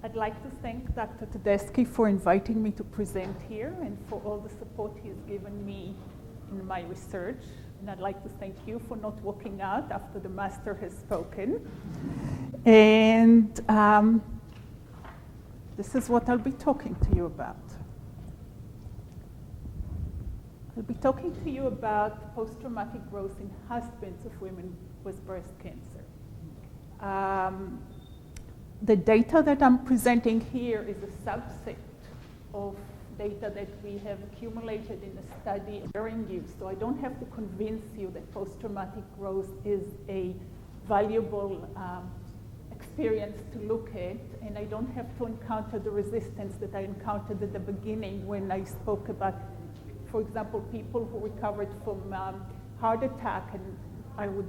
I'd like to thank Dr. Tedeschi for inviting me to present here and for all the support he's given me in my research. And I'd like to thank you for not walking out after the master has spoken. And this is what I'll be talking to you about. I'll be talking to you about post-traumatic growth in husbands of women with breast cancer. The data that I'm presenting here is a subset of data that we have accumulated in a study sharing you. So I don't have to convince you that post-traumatic growth is a valuable experience to look at, and I don't have to encounter the resistance that I encountered at the beginning when I spoke about, for example, people who recovered from heart attack, and I would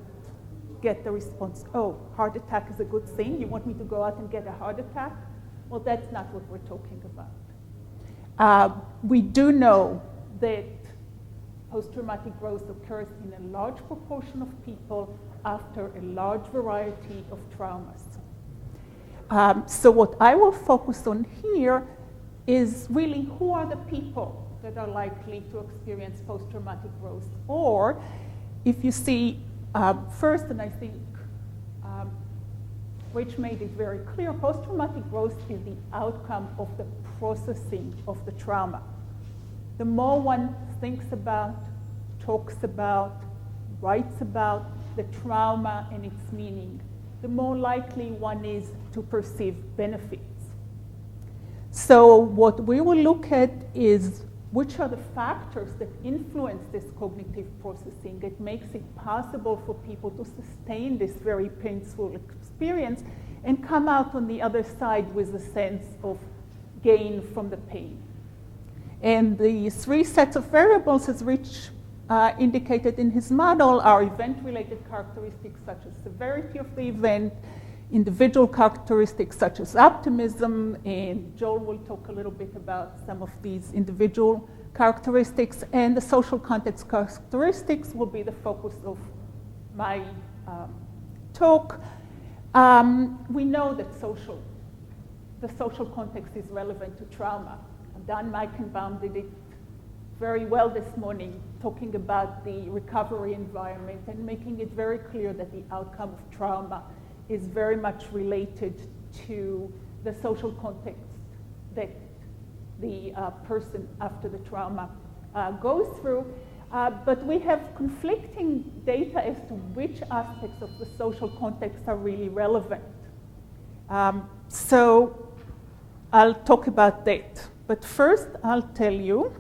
get the response, oh, heart attack is a good thing? You want me to go out and get a heart attack? Well, that's not what we're talking about. We do know that post-traumatic growth occurs in a large proportion of people after a large variety of traumas. So what I will focus on here is really who are the people that are likely to experience post-traumatic growth. Or if you see first, and I think Rich made it very clear, post-traumatic growth is the outcome of the processing of the trauma. The more one thinks about, talks about, writes about the trauma and its meaning, the more likely one is to perceive benefits. So what we will look at is which are the factors that influence this cognitive processing that makes it possible for people to sustain this very painful experience and come out on the other side with a sense of gain from the pain. And the three sets of variables, as Rich indicated in his model, are event-related characteristics such as severity of the event, individual characteristics such as optimism, and Joel will talk a little bit about some of these individual characteristics, and the social context characteristics will be the focus of my talk. We know that the social context is relevant to trauma. Don Meichenbaum did it very well this morning, talking about the recovery environment and making it very clear that the outcome of trauma is very much related to the social context that the person after the trauma goes through. But we have conflicting data as to which aspects of the social context are really relevant. So I'll talk about that. But first, I'll tell you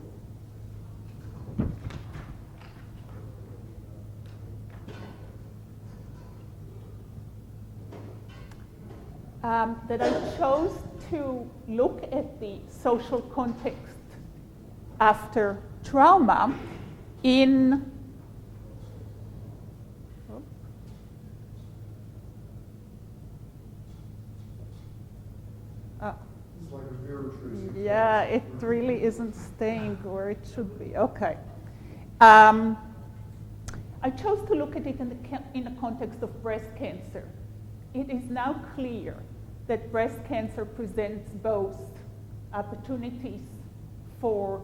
that I chose to look at the social context after trauma in It's like a mirror tracing. yeah, it really isn't staying where it should be. Okay. I chose to look at it in the context of breast cancer. It is now clear that breast cancer presents both opportunities for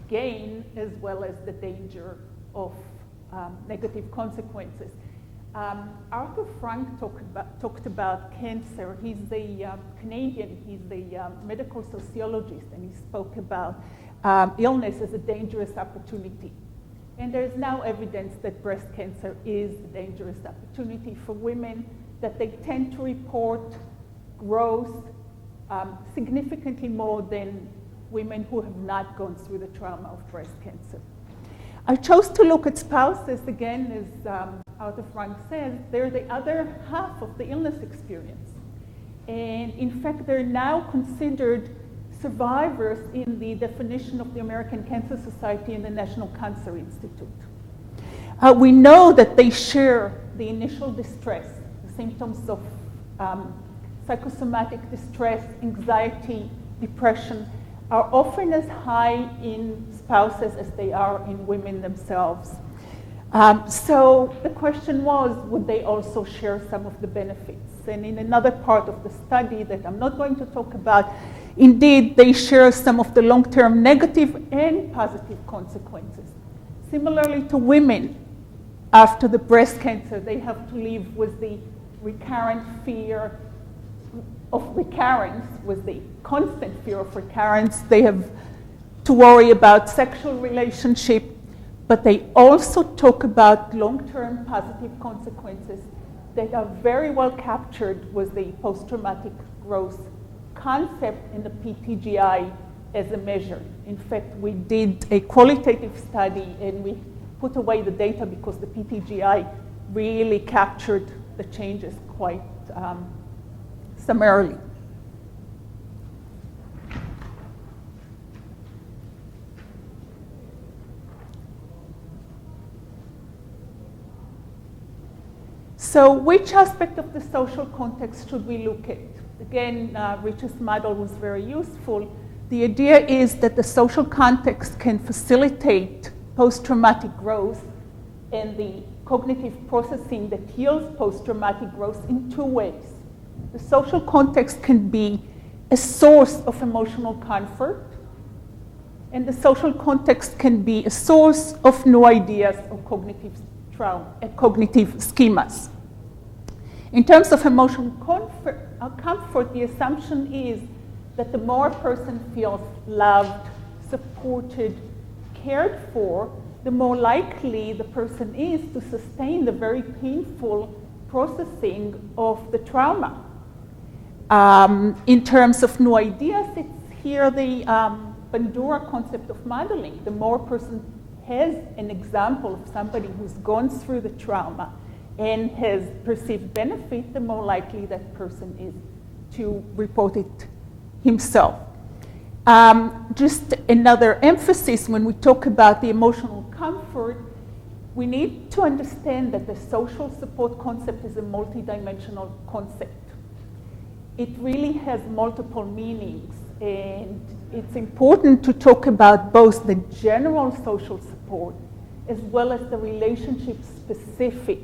gain as well as the danger of negative consequences. Arthur Frank talked about cancer. He's the Canadian, he's the medical sociologist, and he spoke about illness as a dangerous opportunity. And there's now evidence that breast cancer is a dangerous opportunity for women, that they tend to report growth significantly more than women who have not gone through the trauma of breast cancer. I chose to look at spouses, again, as Arthur Frank says, they're the other half of the illness experience. And in fact, they're now considered survivors in the definition of the American Cancer Society and the National Cancer Institute. We know that they share the initial distress, the symptoms of psychosomatic distress, anxiety, depression, are often as high in spouses as they are in women themselves. So the question was, would they also share some of the benefits? And in another part of the study that I'm not going to talk about, indeed, they share some of the long-term negative and positive consequences. Similarly to women, after the breast cancer, they have to live with the recurrent fear of recurrence, with the constant fear of recurrence. They have to worry about sexual relationship, but they also talk about long-term positive consequences that are very well captured with the post-traumatic growth concept in the PTGI as a measure. In fact, we did a qualitative study and we put away the data because the PTGI really captured the changes quite summarily. So which aspect of the social context should we look at? Again, Rich's model was very useful. The idea is that the social context can facilitate post-traumatic growth and the cognitive processing that yields post-traumatic growth in two ways. The social context can be a source of emotional comfort, and the social context can be a source of new ideas or cognitive schemas. In terms of emotional comfort, the assumption is that the more a person feels loved, supported, cared for, the more likely the person is to sustain the very painful processing of the trauma. In terms of new ideas, it's here the Bandura concept of modeling. The more a person has an example of somebody who's gone through the trauma and has perceived benefit, the more likely that person is to report it himself. Just another emphasis when we talk about the emotional comfort, we need to understand that the social support concept is a multidimensional concept. It really has multiple meanings, and it's important to talk about both the general social support as well as the relationship-specific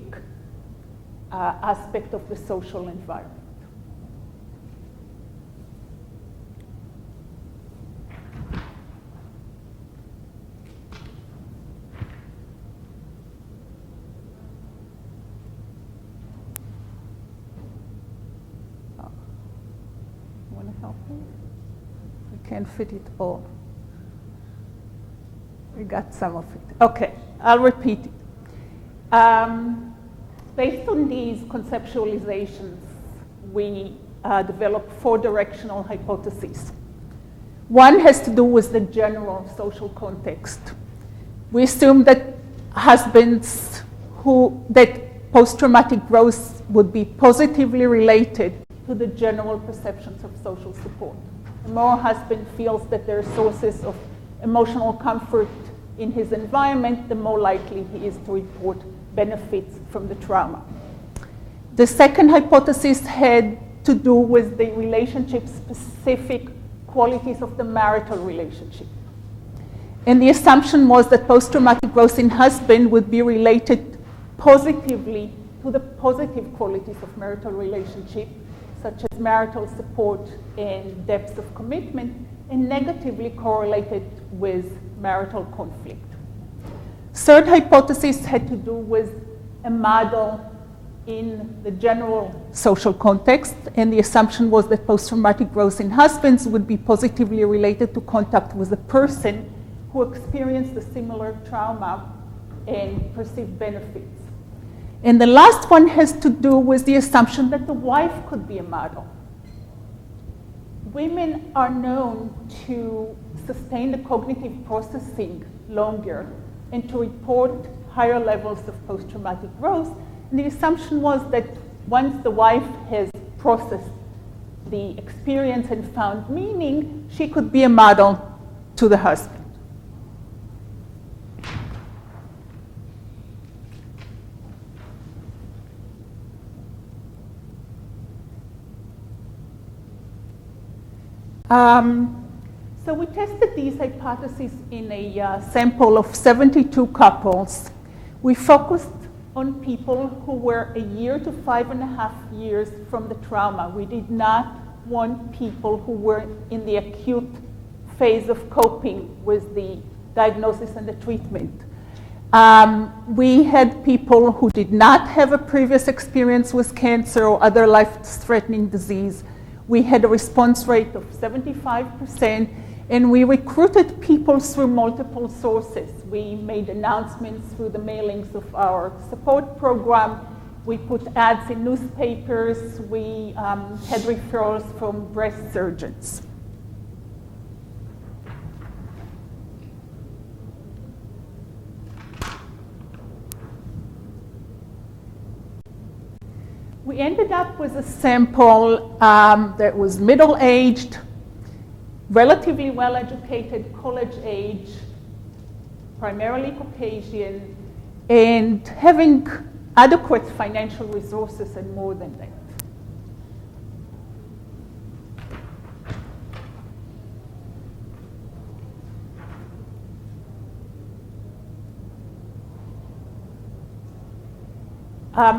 aspect of the social environment. Want to help me? We can't fit it all. We got some of it. Okay, I'll repeat it. Based on these conceptualizations, we developed four directional hypotheses. One has to do with the general social context. We assume that that post-traumatic growth would be positively related to the general perceptions of social support. The more a husband feels that there are sources of emotional comfort in his environment, the more likely he is to report benefits from the trauma. The second hypothesis had to do with the relationship-specific qualities of the marital relationship. And the assumption was that post-traumatic growth in husband would be related positively to the positive qualities of marital relationship, such as marital support and depth of commitment, and negatively correlated with marital conflict. Third hypothesis had to do with a model in the general social context, and the assumption was that post-traumatic growth in husbands would be positively related to contact with a person who experienced a similar trauma and perceived benefits. And the last one has to do with the assumption that the wife could be a model. Women are known to sustain the cognitive processing longer and to report higher levels of post-traumatic growth. And the assumption was that once the wife has processed the experience and found meaning, she could be a model to the husband. So we tested these hypotheses in a sample of 72 couples. We focused on people who were a year to 5.5 years from the trauma. We did not want people who were in the acute phase of coping with the diagnosis and the treatment. We had people who did not have a previous experience with cancer or other life-threatening disease. We had a response rate of 75%, and we recruited people through multiple sources. We made announcements through the mailings of our support program. We put ads in newspapers. We had referrals from breast surgeons. We ended up with a sample that was middle-aged, relatively well-educated, college age, primarily Caucasian, and having adequate financial resources and more than that.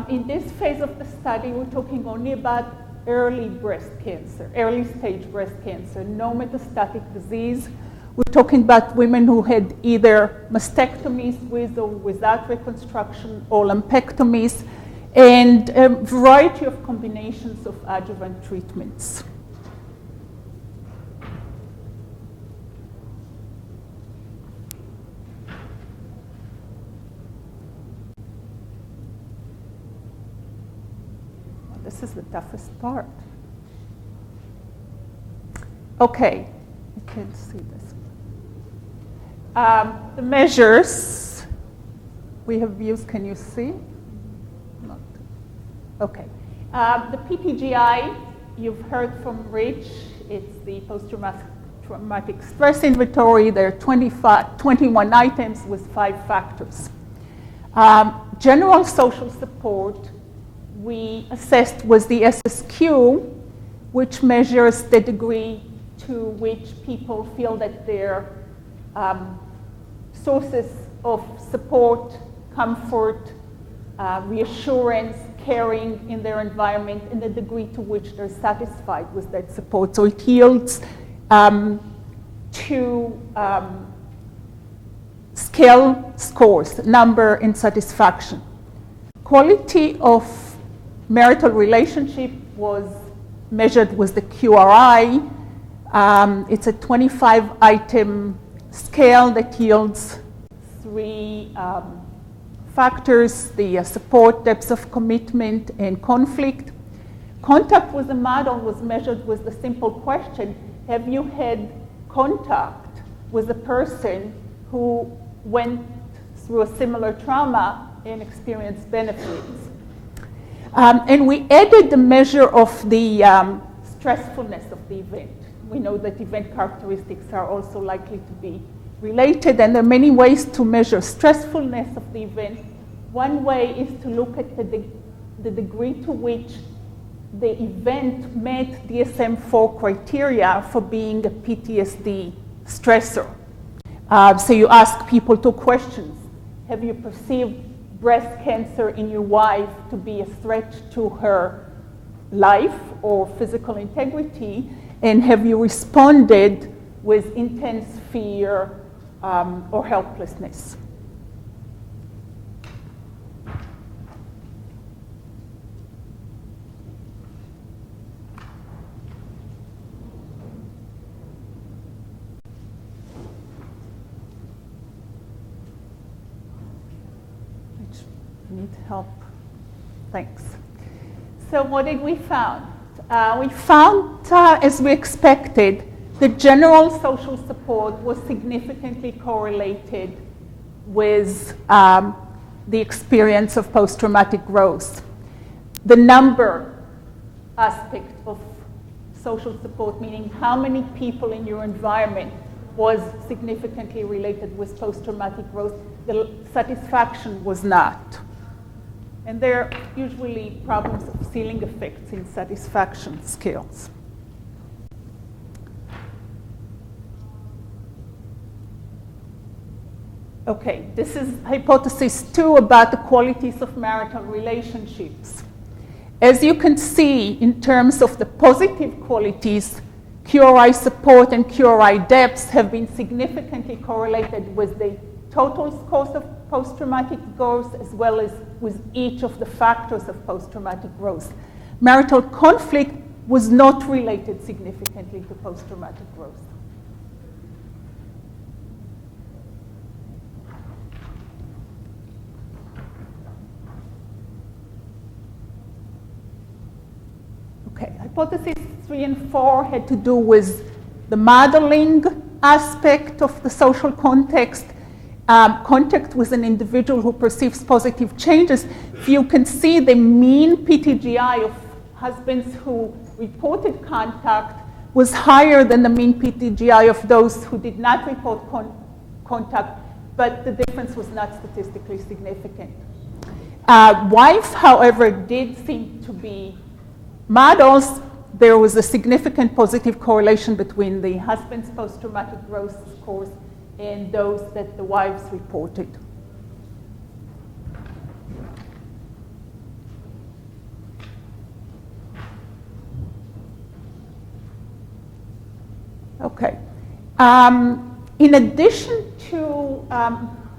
In this phase of the study, we're talking only about early breast cancer, early stage breast cancer, no metastatic disease. We're talking about women who had either mastectomies with or without reconstruction or lumpectomies, and a variety of combinations of adjuvant treatments. This is the toughest part. Okay, you can see this. The measures we have used, can you see? Not. Okay. The PTGI, you've heard from Rich. It's the post-traumatic stress inventory. There are 21 items with 5 factors. General social support we assessed was the SSQ, which measures the degree to which people feel that their sources of support, comfort, reassurance, caring in their environment, and the degree to which they're satisfied with that support. So it yields 2 scale scores, number and satisfaction. Quality of marital relationship was measured with the QRI. It's a 25-item scale that yields 3 factors, the support, depth of commitment, and conflict. Contact with the model was measured with the simple question, have you had contact with a person who went through a similar trauma and experienced benefits? And we added the measure of the stressfulness of the event. We know that event characteristics are also likely to be related, and there are many ways to measure stressfulness of the event. One way is to look at the degree to which the event met DSM-4 criteria for being a PTSD stressor. So you ask people 2 questions. Have you perceived breast cancer in your wife to be a threat to her life or physical integrity? And have you responded with intense fear or helplessness? Need help? Thanks. So what did we find? We found, as we expected, the general social support was significantly correlated with the experience of post-traumatic growth. The number aspect of social support, meaning how many people in your environment, was significantly related with post-traumatic growth. The satisfaction was not. And there are usually problems of ceiling effects in satisfaction scales. Okay, this is hypothesis 2 about the qualities of marital relationships. As you can see, in terms of the positive qualities, QRI support and QRI depths have been significantly correlated with the total scores of post-traumatic growth as well as with each of the factors of post-traumatic growth. Marital conflict was not related significantly to post-traumatic growth. Okay, hypotheses 3 and 4 had to do with the modeling aspect of the social context, contact with an individual who perceives positive changes. If you can see the mean PTGI of husbands who reported contact was higher than the mean PTGI of those who did not report contact, but the difference was not statistically significant. Wife, however, did seem to be models. There was a significant positive correlation between the husband's post-traumatic growth scores and those that the wives reported. Okay. In addition to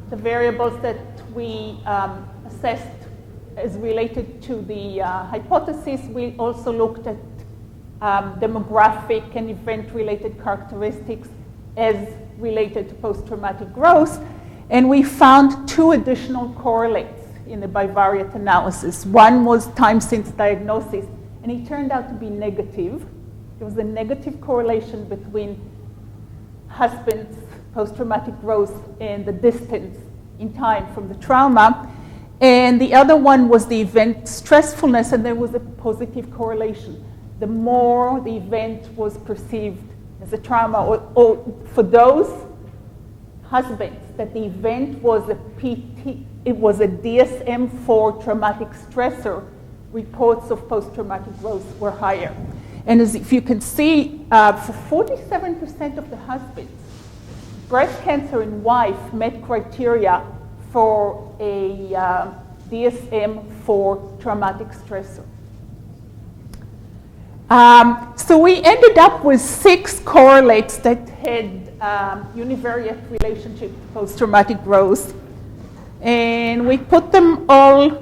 the variables that we assessed as related to the hypothesis, we also looked at demographic and event-related characteristics as related to post-traumatic growth, and we found 2 additional correlates in the bivariate analysis. One was time since diagnosis, and it turned out to be negative. There was a negative correlation between husband's post-traumatic growth and the distance in time from the trauma. And the other one was the event stressfulness, and there was a positive correlation. The more the event was perceived as a trauma, or for those husbands that the event was a it was a DSM-4 traumatic stressor, reports of post-traumatic growth were higher. And as if you can see, for 47% of the husbands, breast cancer in wife met criteria for a DSM-4 traumatic stressor. So we ended up with 6 correlates that had univariate relationship to post-traumatic growth. And we put them all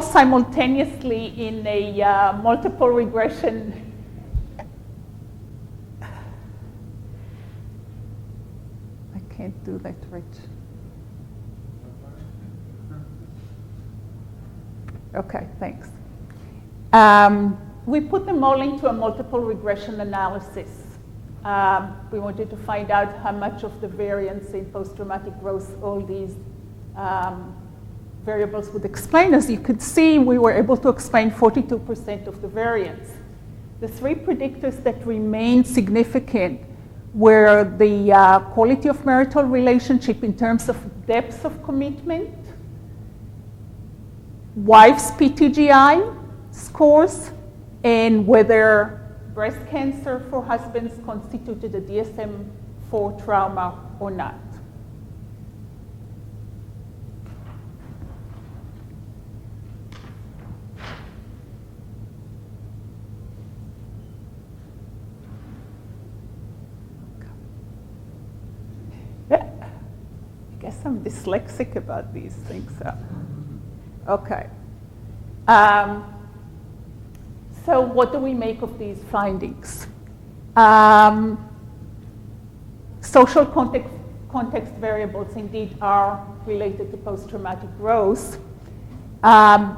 simultaneously in a multiple regression can't do that, Rich. Okay, thanks. We put them all into a multiple regression analysis. We wanted to find out how much of the variance in post-traumatic growth all these variables would explain. As you could see, we were able to explain 42% of the variance. The 3 predictors that remained significant were the quality of marital relationship in terms of depth of commitment, wife's PTGI scores, and whether breast cancer for husbands constituted a DSM-4 trauma or not. I guess I'm dyslexic about these things. Okay. So what do we make of these findings? Social context variables indeed are related to post-traumatic growth. The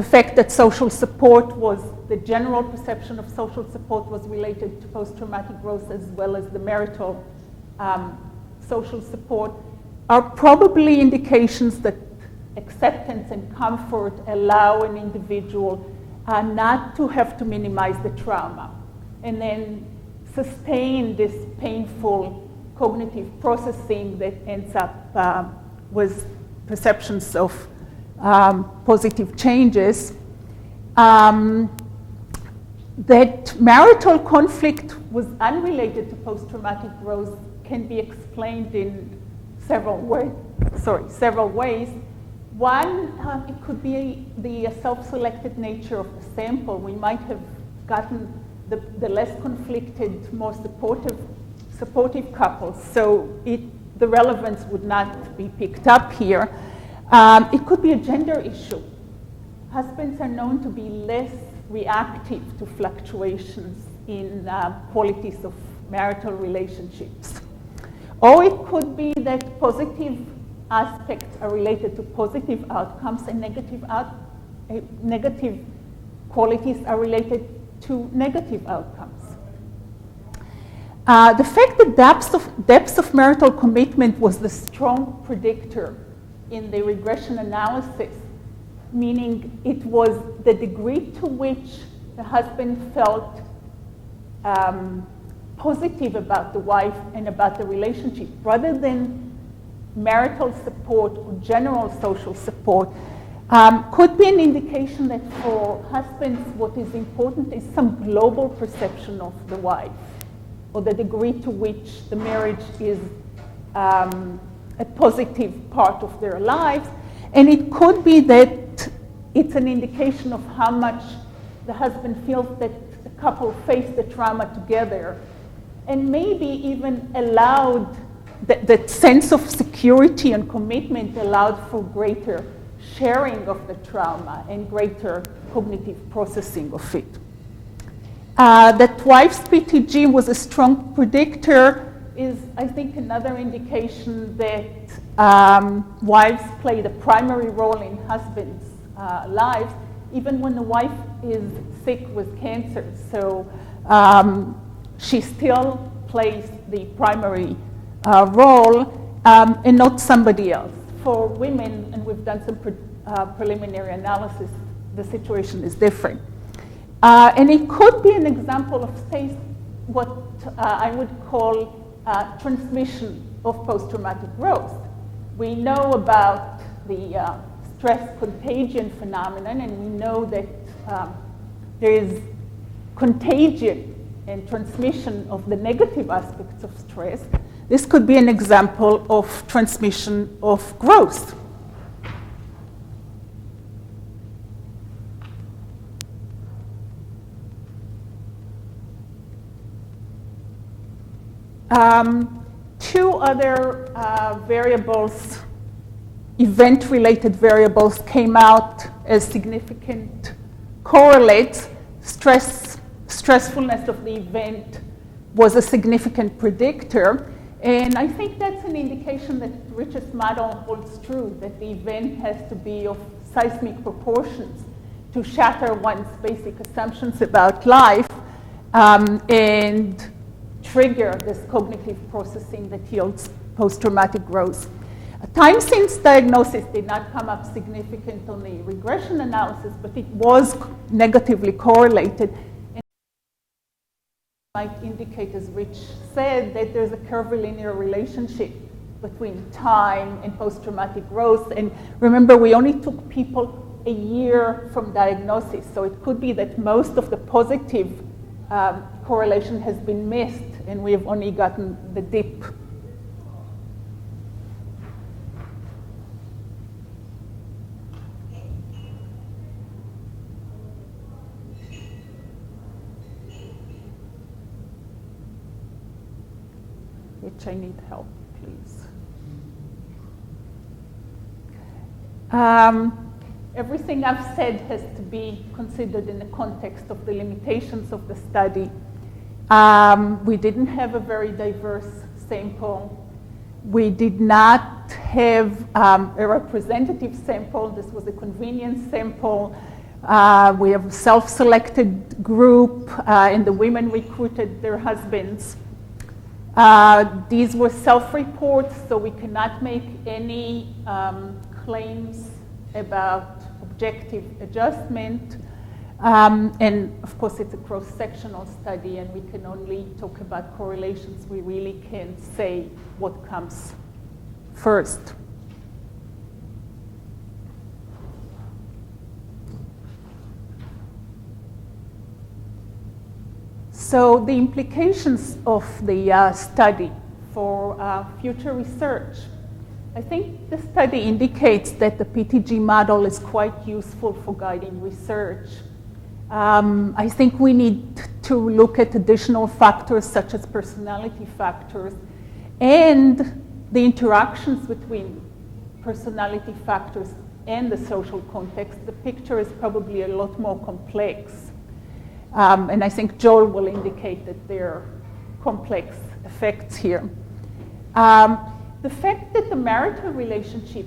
fact that social support was, the general perception of social support was related to post-traumatic growth as well as the marital social support are probably indications that acceptance and comfort allow an individual not to have to minimize the trauma and then sustain this painful cognitive processing that ends up with perceptions of positive changes. That marital conflict was unrelated to post-traumatic growth can be explained in several ways. One, it could be the self-selected nature of the sample. We might have gotten the less conflicted, more supportive couples, so the relevance would not be picked up here. It could be a gender issue. Husbands are known to be less reactive to fluctuations in qualities of marital relationships. Or it could be that positive aspects are related to positive outcomes and negative qualities are related to negative outcomes. The fact that depth of marital commitment was the strong predictor in the regression analysis, meaning it was the degree to which the husband felt positive about the wife and about the relationship, rather than marital support or general social support, could be an indication that for husbands what is important is some global perception of the wife, or the degree to which the marriage is a positive part of their lives. And it could be that it's an indication of how much the husband feels that the couple faced the trauma together, and maybe even allowed that sense of security and commitment allowed for greater sharing of the trauma and greater cognitive processing of it. That wife's PTG was a strong predictor is, I think, another indication that wives play the primary role in husbands' lives, even when the wife is sick with cancer. So she still plays the primary role and not somebody else. For women, and we've done some preliminary analysis, the situation is different. And it could be an example of what I would call transmission of post-traumatic growth. We know about the stress contagion phenomenon, and we know that there is contagion and transmission of the negative aspects of stress. This could be an example of transmission of growth. Two other variables, event-related variables, came out as significant correlates. Stressfulness of the event was a significant predictor. And I think that's an indication that Rich's model holds true, that the event has to be of seismic proportions to shatter one's basic assumptions about life and trigger this cognitive processing that yields post-traumatic growth. Time since diagnosis did not come up significant on the regression analysis, but it was negatively correlated. And might indicate, as Rich said, that there's a curvilinear relationship between time and post-traumatic growth. And remember, we only took people a year from diagnosis, so it could be that most of the positive correlation has been missed, and we have only gotten the dip. Which I need help, please. Everything I've said has to be considered in the context of the limitations of the study. We didn't have a very diverse sample. We did not have a representative sample. This was a convenience sample. We have a self-selected group, and the women recruited their husbands. These were self-reports, so we cannot make any claims about objective adjustment. And of course, it's a cross-sectional study, and we can only talk about correlations. We really can't say what comes first. So the implications of the study for future research. I think the study indicates that the PTG model is quite useful for guiding research. I think we need to look at additional factors such as personality factors and the interactions between personality factors and the social context. The picture is probably a lot more complex. And I think Joel will indicate that there are complex effects here. The fact that the marital relationship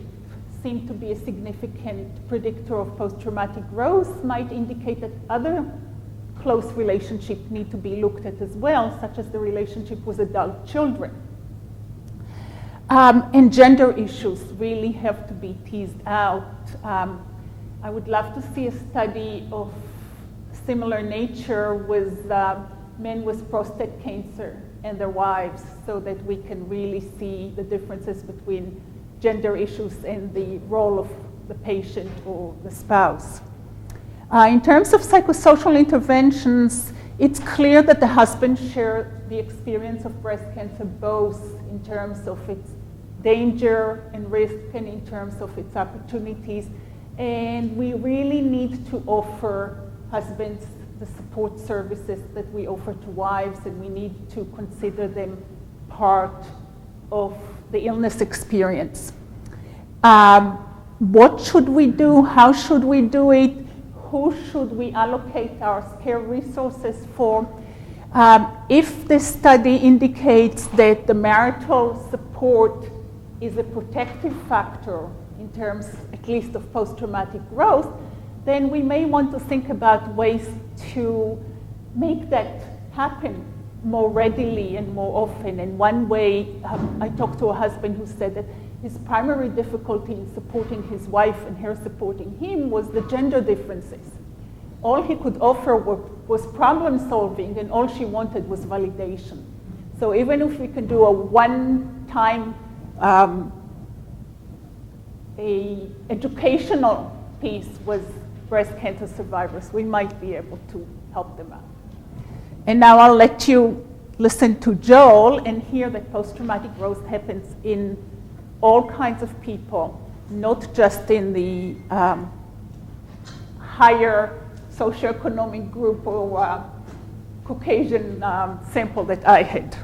seemed to be a significant predictor of post-traumatic growth might indicate that other close relationships need to be looked at as well, such as the relationship with adult children. And gender issues really have to be teased out. I would love to see a study of similar nature with men with prostate cancer and their wives, so that we can really see the differences between gender issues and the role of the patient or the spouse. In terms of psychosocial interventions, it's clear that the husband shared the experience of breast cancer both in terms of its danger and risk and in terms of its opportunities. And we really need to offer husbands the support services that we offer to wives, and we need to consider them part of the illness experience. What should we do? How should we do it? Who should we allocate our scarce resources for? If this study indicates that the marital support is a protective factor in terms, at least, of post-traumatic growth, then we may want to think about ways to make that happen more readily and more often. And one way, I talked to a husband who said that his primary difficulty in supporting his wife and her supporting him was the gender differences. All he could offer was problem solving, and all she wanted was validation. So even if we can do a one-time educational piece with breast cancer survivors, we might be able to help them out. And now I'll let you listen to Joel and hear that post-traumatic growth happens in all kinds of people, not just in the higher socioeconomic group or Caucasian sample that I had.